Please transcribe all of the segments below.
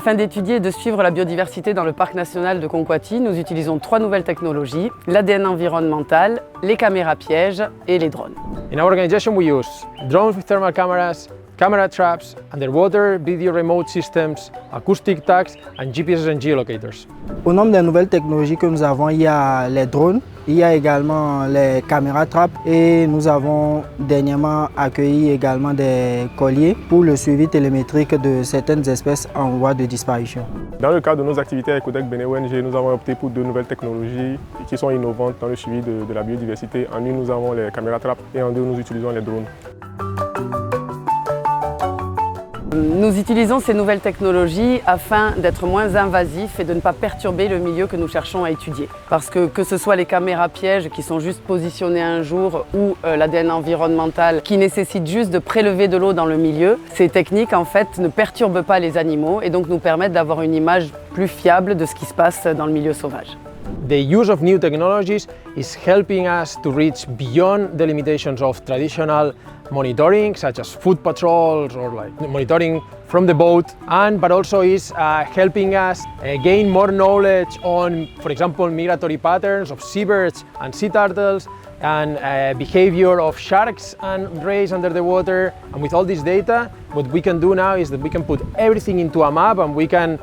Afin d'étudier et de suivre la biodiversité dans le parc national de Konkwati, nous utilisons 3 nouvelles technologies, l'ADN environnemental, les caméras pièges et les drones. In our organization we use drones with thermal cameras, camera traps, underwater video remote systems, acoustic tags and GPS and geolocators. Au nombre des nouvelles technologies que nous avons, il y a les drones, il y a également les caméras traps et nous avons dernièrement accueilli également des colliers pour le suivi télémétrique de certaines espèces en voie de disparition. Dans le cadre de nos activités avec Codec Bénin ONG, nous avons opté pour 2 nouvelles technologies qui sont innovantes dans le suivi de la biodiversité. En une, nous avons les caméras traps et en 2, nous utilisons les drones. Nous utilisons ces nouvelles technologies afin d'être moins invasifs et de ne pas perturber le milieu que nous cherchons à étudier. Parce que ce soit les caméras pièges qui sont juste positionnées un jour ou l'ADN environnemental qui nécessite juste de prélever de l'eau dans le milieu, ces techniques en fait ne perturbent pas les animaux et donc nous permettent d'avoir une image plus fiable de ce qui se passe dans le milieu sauvage. The use of new technologies is helping us to reach beyond the limitations of traditional monitoring, such as food patrols or like monitoring from the boat, but also is helping us gain more knowledge on, for example, migratory patterns of seabirds and sea turtles, and behavior of sharks and rays under the water. And with all this data, what we can do now is that we can put everything into a map and we can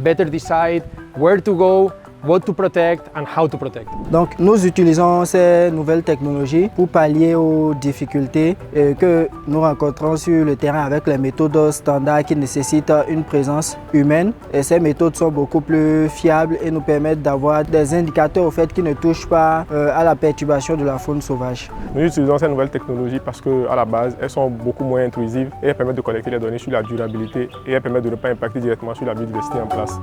better decide where to go, what to protect and how to protect. Donc nous utilisons ces nouvelles technologies pour pallier aux difficultés que nous rencontrons sur le terrain avec les méthodes standards qui nécessitent une présence humaine. Et ces méthodes sont beaucoup plus fiables et nous permettent d'avoir des indicateurs au fait qui ne touchent pas à la perturbation de la faune sauvage. Nous utilisons ces nouvelles technologies parce qu'à la base, elles sont beaucoup moins intrusives et elles permettent de collecter les données sur la durabilité et elles permettent de ne pas impacter directement sur la biodiversité en place.